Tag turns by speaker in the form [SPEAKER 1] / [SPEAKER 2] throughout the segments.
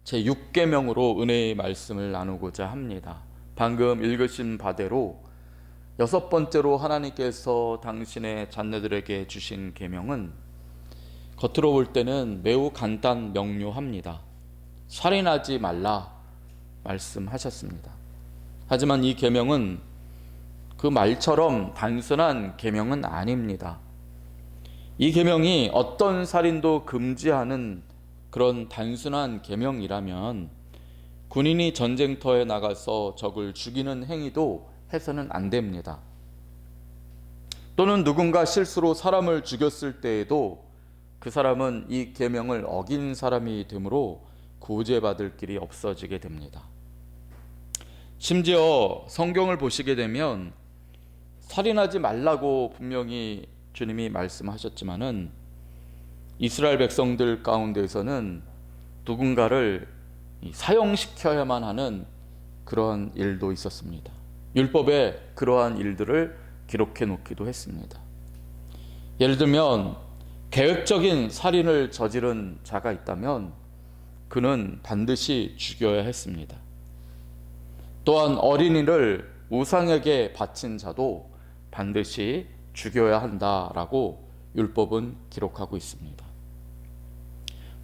[SPEAKER 1] 제6계명으로 은혜의 말씀을 나누고자 합니다. 방금 읽으신 바대로 여섯 번째로 하나님께서 당신의 자녀들에게 주신 계명은 겉으로 볼 때는 매우 간단 명료합니다. 살인하지 말라 말씀하셨습니다. 하지만 이 계명은 그 말처럼 단순한 계명은 아닙니다. 이 계명이 어떤 살인도 금지하는 그런 단순한 계명이라면 군인이 전쟁터에 나가서 적을 죽이는 행위도 해서는 안 됩니다. 또는 누군가 실수로 사람을 죽였을 때에도 그 사람은 이 계명을 어긴 사람이 되므로 구제받을 길이 없어지게 됩니다. 심지어 성경을 보시게 되면 살인하지 말라고 분명히 주님이 말씀하셨지만은 이스라엘 백성들 가운데에서는 누군가를 사형시켜야만 하는 그러한 일도 있었습니다. 율법에 그러한 일들을 기록해 놓기도 했습니다. 예를 들면 계획적인 살인을 저지른 자가 있다면 그는 반드시 죽여야 했습니다. 또한 어린이를 우상에게 바친 자도 반드시 죽여야 한다라고 율법은 기록하고 있습니다.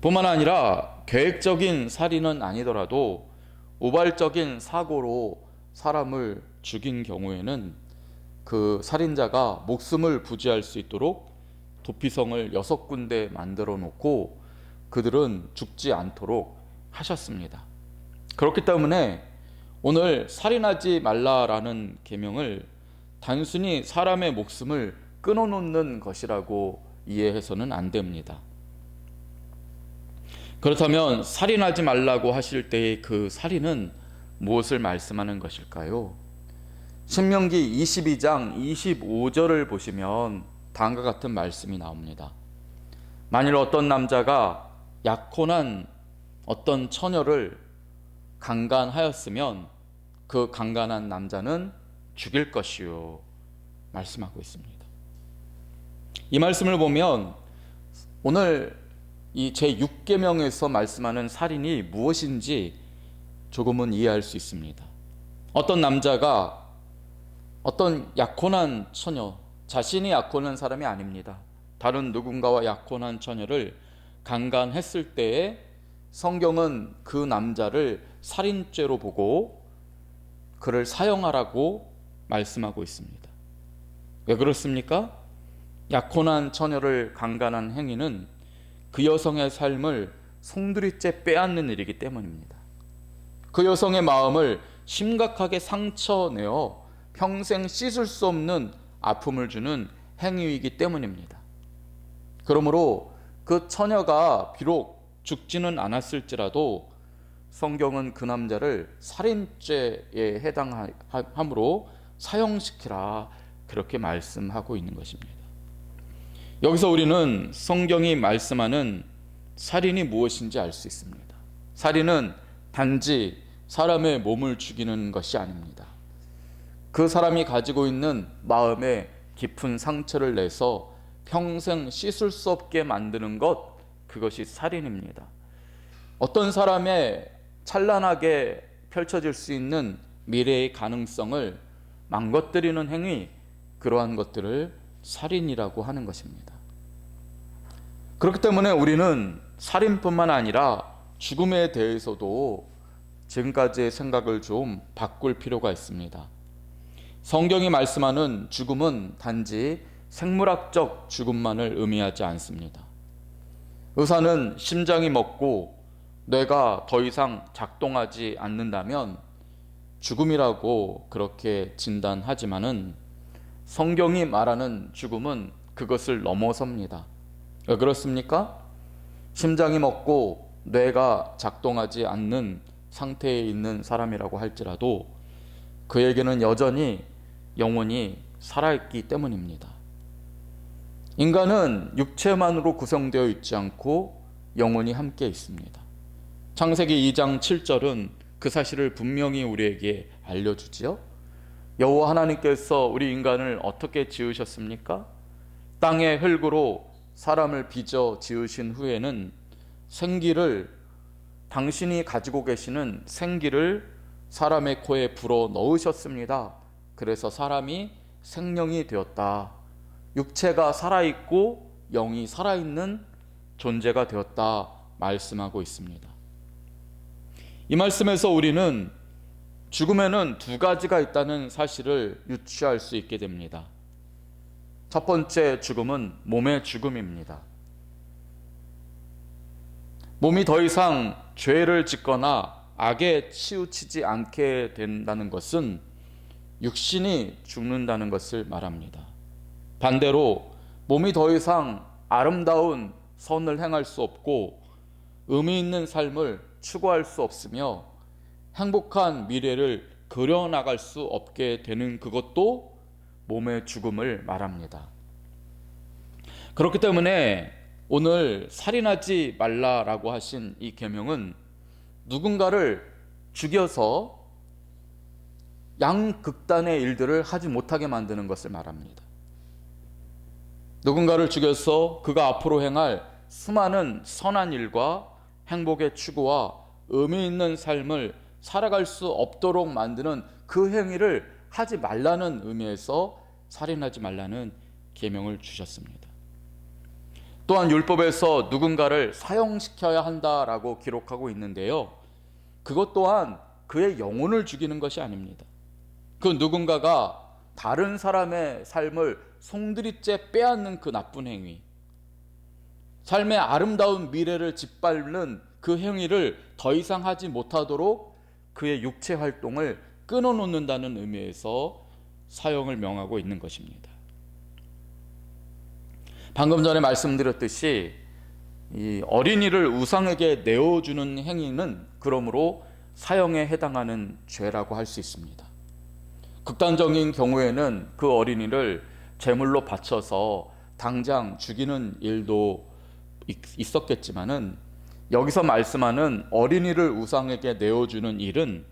[SPEAKER 1] 뿐만 아니라 계획적인 살인은 아니더라도 우발적인 사고로 사람을 죽인 경우에는 그 살인자가 목숨을 부지할 수 있도록 도피성을 6군데 만들어 놓고 그들은 죽지 않도록 하셨습니다. 그렇기 때문에 오늘 살인하지 말라라는 계명을 단순히 사람의 목숨을 끊어놓는 것이라고 이해해서는 안 됩니다. 그렇다면 살인하지 말라고 하실 때의 그 살인은 무엇을 말씀하는 것일까요? 신명기 22장 25절을 보시면 다음과 같은 말씀이 나옵니다. 만일 어떤 남자가 약혼한 어떤 처녀를 강간하였으면 그 강간한 남자는 죽일 것이요 말씀하고 있습니다. 이 말씀을 보면 오늘 이 제6계명에서 말씀하는 살인이 무엇인지 조금은 이해할 수 있습니다. 어떤 남자가 어떤 약혼한 처녀, 자신이 약혼한 사람이 아닙니다. 다른 누군가와 약혼한 처녀를 강간했을 때에 성경은 그 남자를 살인죄로 보고 그를 사형하라고 말씀하고 있습니다. 왜 그렇습니까? 약혼한 처녀를 강간한 행위는 그 여성의 삶을 송두리째 빼앗는 일이기 때문입니다. 그 여성의 마음을 심각하게 상처내어 평생 씻을 수 없는 아픔을 주는 행위이기 때문입니다. 그러므로 그 처녀가 비록 죽지는 않았을지라도 성경은 그 남자를 살인죄에 해당함으로 사형시키라 그렇게 말씀하고 있는 것입니다. 여기서 우리는 성경이 말씀하는 살인이 무엇인지 알 수 있습니다. 살인은 단지 사람의 몸을 죽이는 것이 아닙니다. 그 사람이 가지고 있는 마음에 깊은 상처를 내서 평생 씻을 수 없게 만드는 것, 그것이 살인입니다. 어떤 사람의 찬란하게 펼쳐질 수 있는 미래의 가능성을 망가뜨리는 행위, 그러한 것들을 살인이라고 하는 것입니다. 그렇기 때문에 우리는 살인뿐만 아니라 죽음에 대해서도 지금까지의 생각을 좀 바꿀 필요가 있습니다. 성경이 말씀하는 죽음은 단지 생물학적 죽음만을 의미하지 않습니다. 의사는 심장이 멎고 뇌가 더 이상 작동하지 않는다면 죽음이라고 그렇게 진단하지만은 성경이 말하는 죽음은 그것을 넘어섭니다. 왜 그렇습니까? 심장이 멎고 뇌가 작동하지 않는 상태에 있는 사람이라고 할지라도 그에게는 여전히 영혼이 살아있기 때문입니다. 인간은 육체만으로 구성되어 있지 않고 영혼이 함께 있습니다. 창세기 2장 7절은 그 사실을 분명히 우리에게 알려주지요. 여호와 하나님께서 우리 인간을 어떻게 지으셨습니까? 땅의 흙으로 사람을 빚어 지으신 후에는 생기를 당신이 가지고 계시는 생기를 사람의 코에 불어 넣으셨습니다. 그래서 사람이 생명이 되었다. 육체가 살아있고 영이 살아있는 존재가 되었다 말씀하고 있습니다. 이 말씀에서 우리는 죽음에는 두 가지가 있다는 사실을 유추할 수 있게 됩니다. 첫 번째 죽음은 몸의 죽음입니다. 몸이 더 이상 죄를 짓거나 악에 치우치지 않게 된다는 것은 육신이 죽는다는 것을 말합니다. 반대로 몸이 더 이상 아름다운 선을 행할 수 없고 의미 있는 삶을 추구할 수 없으며 행복한 미래를 그려나갈 수 없게 되는 그것도 몸의 죽음을 말합니다. 그렇기 때문에 오늘 살인하지 말라라고 하신 이 계명은 누군가를 죽여서 양극단의 일들을 하지 못하게 만드는 것을 말합니다. 누군가를 죽여서 그가 앞으로 행할 수많은 선한 일과 행복의 추구와 의미 있는 삶을 살아갈 수 없도록 만드는 그 행위를 하지 말라는 의미에서 살인하지 말라는 계명을 주셨습니다. 또한 율법에서 누군가를 사형시켜야 한다라고 기록하고 있는데요, 그것 또한 그의 영혼을 죽이는 것이 아닙니다. 그 누군가가 다른 사람의 삶을 송두리째 빼앗는 그 나쁜 행위, 삶의 아름다운 미래를 짓밟는 그 행위를 더 이상 하지 못하도록 그의 육체 활동을 끊어놓는다는 의미에서 사형을 명하고 있는 것입니다. 방금 전에 말씀드렸듯이 이 어린이를 우상에게 내어주는 행위는 그러므로 사형에 해당하는 죄라고 할 수 있습니다. 극단적인 경우에는 그 어린이를 제물로 바쳐서 당장 죽이는 일도 있었겠지만은 여기서 말씀하는 어린이를 우상에게 내어주는 일은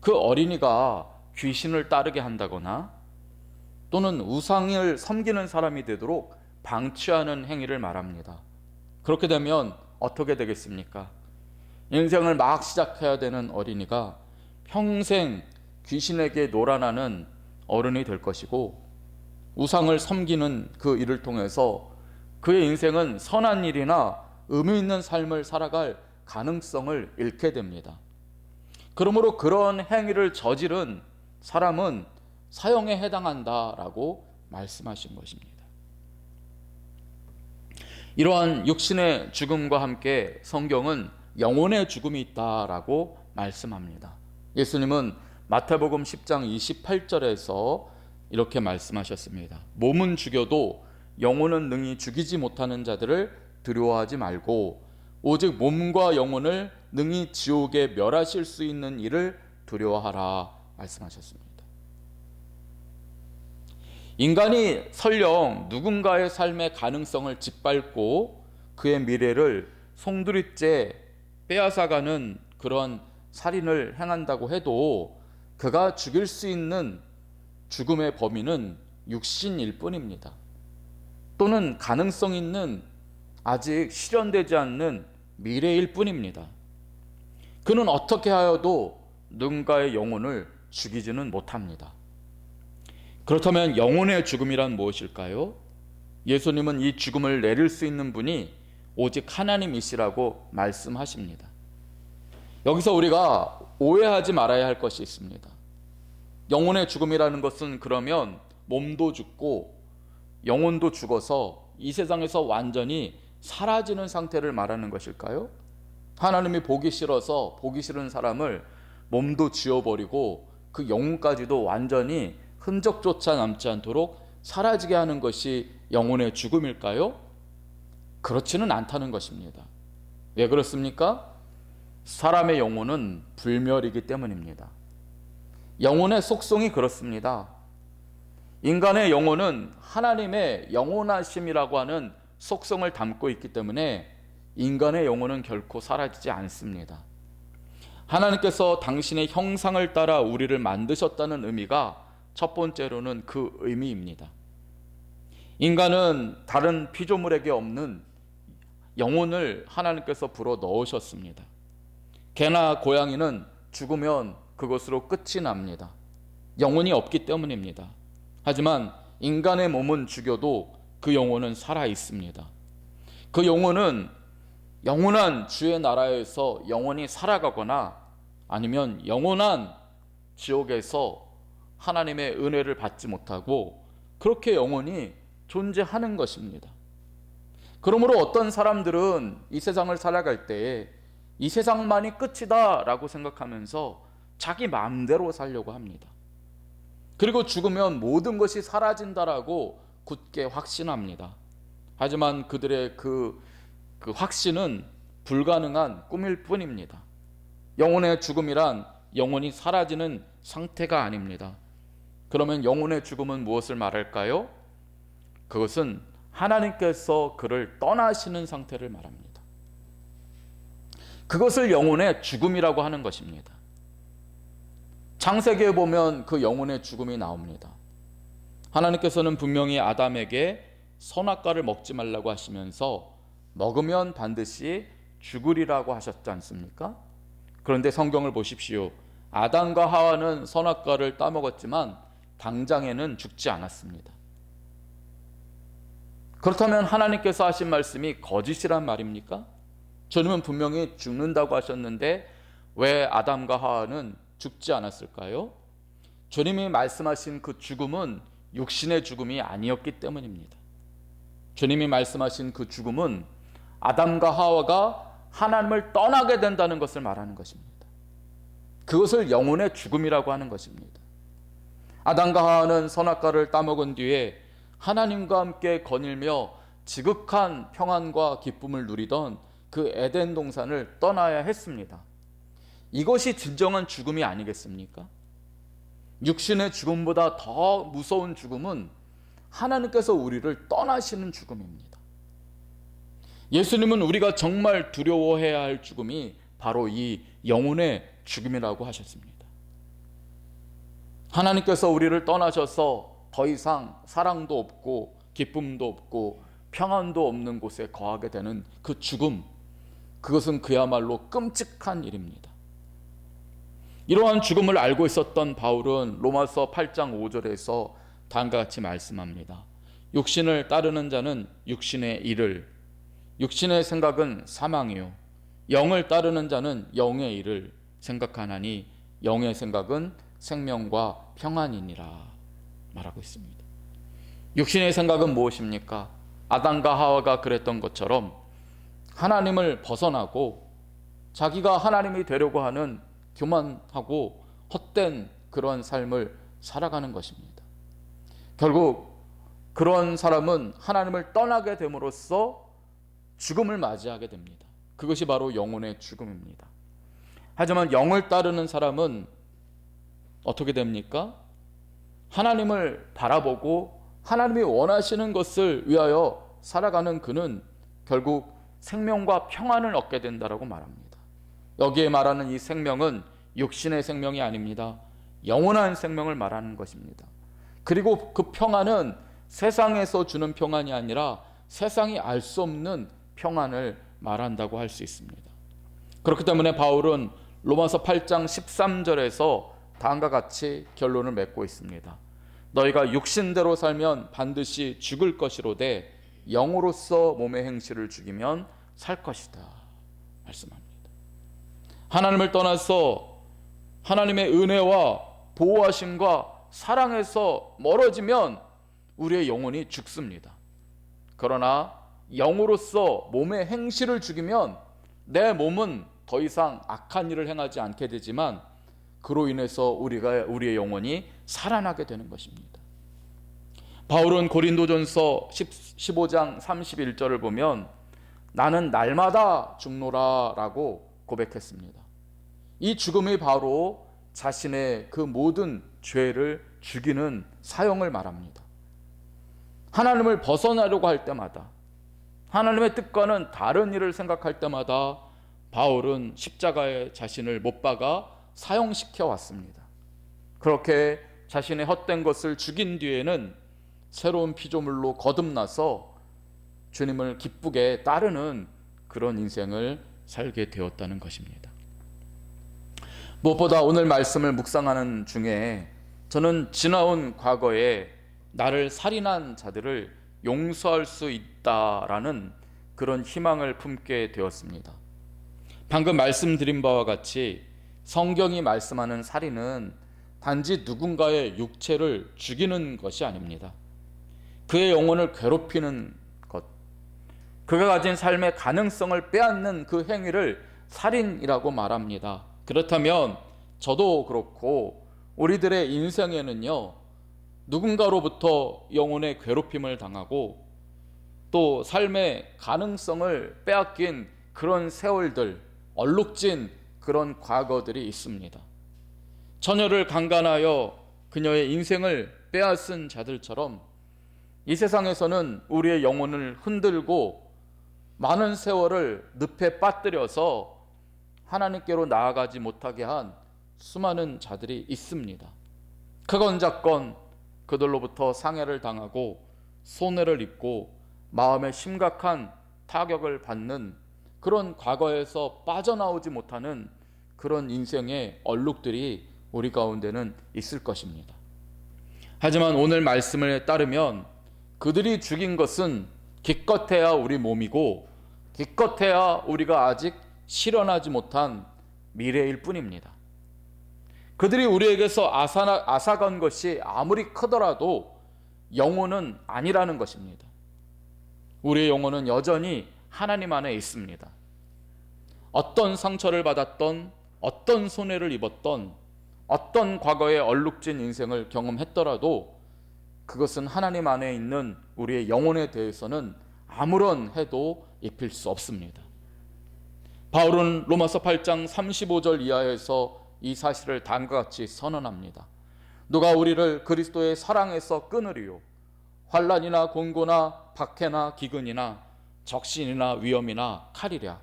[SPEAKER 1] 그 어린이가 귀신을 따르게 한다거나 또는 우상을 섬기는 사람이 되도록 방치하는 행위를 말합니다. 그렇게 되면 어떻게 되겠습니까? 인생을 막 시작해야 되는 어린이가 평생 귀신에게 놀아나는 어른이 될 것이고, 우상을 섬기는 그 일을 통해서 그의 인생은 선한 일이나 의미 있는 삶을 살아갈 가능성을 잃게 됩니다. 그러므로 그런 행위를 저지른 사람은 사형에 해당한다라고 말씀하신 것입니다. 이러한 육신의 죽음과 함께 성경은 영혼의 죽음이 있다라고 말씀합니다. 예수님은 마태복음 10장 28절에서 이렇게 말씀하셨습니다. 몸은 죽여도 영혼은 능히 죽이지 못하는 자들을 두려워하지 말고 오직 몸과 영혼을 능히 지옥에 멸하실 수 있는 이를 두려워하라 말씀하셨습니다. 인간이 설령 누군가의 삶의 가능성을 짓밟고 그의 미래를 송두리째 빼앗아가는 그런 살인을 행한다고 해도 그가 죽일 수 있는 죽음의 범위는 육신일 뿐입니다. 또는 가능성 있는 아직 실현되지 않는 미래일 뿐입니다. 그는 어떻게 하여도 누군가의 영혼을 죽이지는 못합니다. 그렇다면 영혼의 죽음이란 무엇일까요? 예수님은 이 죽음을 내릴 수 있는 분이 오직 하나님이시라고 말씀하십니다. 여기서 우리가 오해하지 말아야 할 것이 있습니다. 영혼의 죽음이라는 것은 그러면 몸도 죽고 영혼도 죽어서 이 세상에서 완전히 사라지는 상태를 말하는 것일까요? 하나님이 보기 싫어서 보기 싫은 사람을 몸도 지워버리고 그 영혼까지도 완전히 흔적조차 남지 않도록 사라지게 하는 것이 영혼의 죽음일까요? 그렇지는 않다는 것입니다. 왜 그렇습니까? 사람의 영혼은 불멸이기 때문입니다. 영혼의 속성이 그렇습니다. 인간의 영혼은 하나님의 영원하심이라고 하는 속성을 담고 있기 때문에 인간의 영혼은 결코 사라지지 않습니다. 하나님께서 당신의 형상을 따라 우리를 만드셨다는 의미가 첫 번째로는 그 의미입니다. 인간은 다른 피조물에게 없는 영혼을 하나님께서 불어 넣으셨습니다. 개나 고양이는 죽으면 그것으로 끝이 납니다. 영혼이 없기 때문입니다. 하지만 인간의 몸은 죽여도 그 영혼은 살아 있습니다. 그 영혼은 영원한 주의 나라에서 영원히 살아가거나 아니면 영원한 지옥에서 하나님의 은혜를 받지 못하고 그렇게 영원히 존재하는 것입니다. 그러므로 어떤 사람들은 이 세상을 살아갈 때에 이 세상만이 끝이다 라고 생각하면서 자기 마음대로 살려고 합니다. 그리고 죽으면 모든 것이 사라진다라고 굳게 확신합니다. 하지만 그들의 그 확신은 불가능한 꿈일 뿐입니다. 영혼의 죽음이란 영혼이 사라지는 상태가 아닙니다. 그러면 영혼의 죽음은 무엇을 말할까요? 그것은 하나님께서 그를 떠나시는 상태를 말합니다. 그것을 영혼의 죽음이라고 하는 것입니다. 창세기에 보면 그 영혼의 죽음이 나옵니다. 하나님께서는 분명히 아담에게 선악과를 먹지 말라고 하시면서 먹으면 반드시 죽으리라고 하셨지 않습니까? 그런데 성경을 보십시오. 아담과 하와는 선악과를 따먹었지만 당장에는 죽지 않았습니다. 그렇다면 하나님께서 하신 말씀이 거짓이란 말입니까? 주님은 분명히 죽는다고 하셨는데 왜 아담과 하와는 죽지 않았을까요? 주님이 말씀하신 그 죽음은 육신의 죽음이 아니었기 때문입니다. 주님이 말씀하신 그 죽음은 아담과 하와가 하나님을 떠나게 된다는 것을 말하는 것입니다. 그것을 영혼의 죽음이라고 하는 것입니다. 아담과 하와는 선악과를 따먹은 뒤에 하나님과 함께 거닐며 지극한 평안과 기쁨을 누리던 그 에덴 동산을 떠나야 했습니다. 이것이 진정한 죽음이 아니겠습니까? 육신의 죽음보다 더 무서운 죽음은 하나님께서 우리를 떠나시는 죽음입니다. 예수님은 우리가 정말 두려워해야 할 죽음이 바로 이 영혼의 죽음이라고 하셨습니다. 하나님께서 우리를 떠나셔서 더 이상 사랑도 없고 기쁨도 없고 평안도 없는 곳에 거하게 되는 그 죽음, 그것은 그야말로 끔찍한 일입니다. 이러한 죽음을 알고 있었던 바울은 로마서 8장 5절에서 다음과 같이 말씀합니다. 육신을 따르는 자는 육신의 일을, 육신의 생각은 사망이요 영을 따르는 자는 영의 일을 생각하나니 영의 생각은 생명과 평안이니라 말하고 있습니다. 육신의 생각은 무엇입니까? 아담과 하와가 그랬던 것처럼 하나님을 벗어나고 자기가 하나님이 되려고 하는 교만하고 헛된 그런 삶을 살아가는 것입니다. 결국 그런 사람은 하나님을 떠나게 됨으로써 죽음을 맞이하게 됩니다. 그것이 바로 영혼의 죽음입니다. 하지만 영을 따르는 사람은 어떻게 됩니까? 하나님을 바라보고 하나님이 원하시는 것을 위하여 살아가는 그는 결국 생명과 평안을 얻게 된다라고 말합니다. 여기에 말하는 이 생명은 육신의 생명이 아닙니다. 영원한 생명을 말하는 것입니다. 그리고 그 평안은 세상에서 주는 평안이 아니라 세상이 알 수 없는 평안을 말한다고 할 수 있습니다. 그렇기 때문에 바울은 로마서 8장 13절에서 다음과 같이 결론을 맺고 있습니다. 너희가 육신대로 살면 반드시 죽을 것이로되 영으로서 몸의 행실을 죽이면 살 것이다 말씀합니다. 하나님을 떠나서 하나님의 은혜와 보호하심과 사랑에서 멀어지면 우리의 영혼이 죽습니다. 그러나 영으로서 몸의 행실을 죽이면 내 몸은 더 이상 악한 일을 행하지 않게 되지만 그로 인해서 우리의 영혼이 살아나게 되는 것입니다. 바울은 고린도전서 15장 31절을 보면 나는 날마다 죽노라 라고 고백했습니다. 이 죽음이 바로 자신의 그 모든 죄를 죽이는 사형을 말합니다. 하나님을 벗어나려고 할 때마다, 하나님의 뜻과는 다른 일을 생각할 때마다 바울은 십자가에 자신을 못 박아 사형시켜 왔습니다. 그렇게 자신의 헛된 것을 죽인 뒤에는 새로운 피조물로 거듭나서 주님을 기쁘게 따르는 그런 인생을 살게 되었다는 것입니다. 무엇보다 오늘 말씀을 묵상하는 중에 저는 지나온 과거에 나를 살인한 자들을 용서할 수 있다라는 그런 희망을 품게 되었습니다. 방금 말씀드린 바와 같이 성경이 말씀하는 살인은 단지 누군가의 육체를 죽이는 것이 아닙니다. 그의 영혼을 괴롭히는 것, 그가 가진 삶의 가능성을 빼앗는 그 행위를 살인이라고 말합니다. 그렇다면 저도 그렇고 우리들의 인생에는요, 누군가로부터 영혼의 괴롭힘을 당하고 또 삶의 가능성을 빼앗긴 그런 세월들, 얼룩진 그런 과거들이 있습니다. 처녀를 강간하여 그녀의 인생을 빼앗은 자들처럼 이 세상에서는 우리의 영혼을 흔들고 많은 세월을 늪에 빠뜨려서 하나님께로 나아가지 못하게 한 수많은 자들이 있습니다. 크건 작건 그들로부터 상해를 당하고 손해를 입고 마음에 심각한 타격을 받는 그런 과거에서 빠져나오지 못하는 그런 인생의 얼룩들이 우리 가운데는 있을 것입니다. 하지만 오늘 말씀을 따르면 그들이 죽인 것은 기껏해야 우리 몸이고 기껏해야 우리가 아직 실현하지 못한 미래일 뿐입니다. 그들이 우리에게서 앗아간 것이 아무리 크더라도 영혼은 아니라는 것입니다. 우리의 영혼은 여전히 하나님 안에 있습니다. 어떤 상처를 받았던, 어떤 손해를 입었던, 어떤 과거의 얼룩진 인생을 경험했더라도 그것은 하나님 안에 있는 우리의 영혼에 대해서는 아무런 해도 입힐 수 없습니다. 바울은 로마서 8장 35절 이하에서 이 사실을 다음과 같이 선언합니다. 누가 우리를 그리스도의 사랑에서 끊으리요? 환난이나 곤고나 박해나 기근이나 적신이나 위험이나 칼이랴.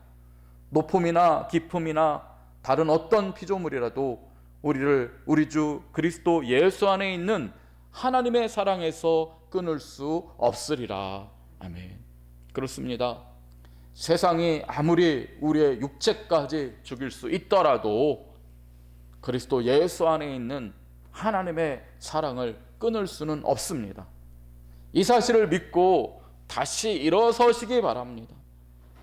[SPEAKER 1] 높음이나 깊음이나 다른 어떤 피조물이라도 우리를 우리 주 그리스도 예수 안에 있는 하나님의 사랑에서 끊을 수 없으리라. 아멘. 그렇습니다. 세상이 아무리 우리의 육체까지 죽일 수 있더라도 그리스도 예수 안에 있는 하나님의 사랑을 끊을 수는 없습니다. 이 사실을 믿고 다시 일어서시기 바랍니다.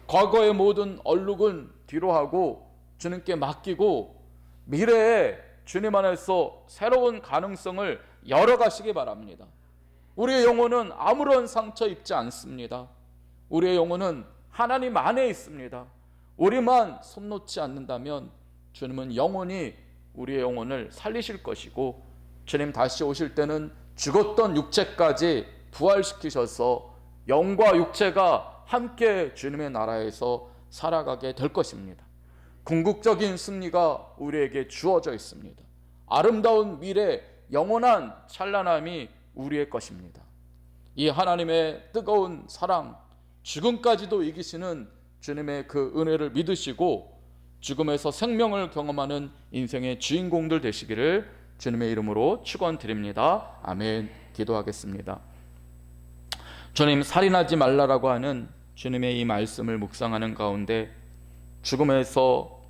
[SPEAKER 1] 과거의 모든 얼룩은 뒤로하고 주님께 맡기고 미래에 주님 안에서 새로운 가능성을 열어가시기 바랍니다. 우리의 영혼은 아무런 상처 입지 않습니다. 우리의 영혼은 하나님 안에 있습니다. 우리만 손 놓지 않는다면 주님은 영원히 우리의 영혼을 살리실 것이고 주님 다시 오실 때는 죽었던 육체까지 부활시키셔서 영과 육체가 함께 주님의 나라에서 살아가게 될 것입니다. 궁극적인 승리가 우리에게 주어져 있습니다. 아름다운 미래, 영원한 찬란함이 우리의 것입니다. 이 하나님의 뜨거운 사랑, 죽음까지도 이기시는 주님의 그 은혜를 믿으시고 죽음에서 생명을 경험하는 인생의 주인공들 되시기를 주님의 이름으로 축원드립니다. 아멘. 기도하겠습니다. 주님, 살인하지 말라라고 하는 주님의 이 말씀을 묵상하는 가운데 죽음에서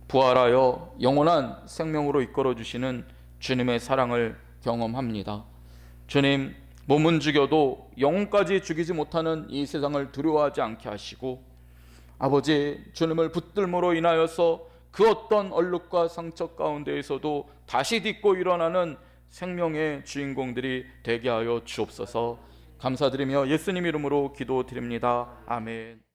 [SPEAKER 1] 부활하여 영원한 생명으로 이끌어 주시는 주님의 사랑을 경험합니다. 주님, 몸은 죽여도 영혼까지 죽이지 못하는 이 세상을 두려워하지 않게 하시고 아버지, 주님을 붙들므로 인하여서 그 어떤 얼룩과 상처 가운데에서도 다시 딛고 일어나는 생명의 주인공들이 되게 하여 주옵소서. 감사드리며 예수님 이름으로 기도드립니다. 아멘.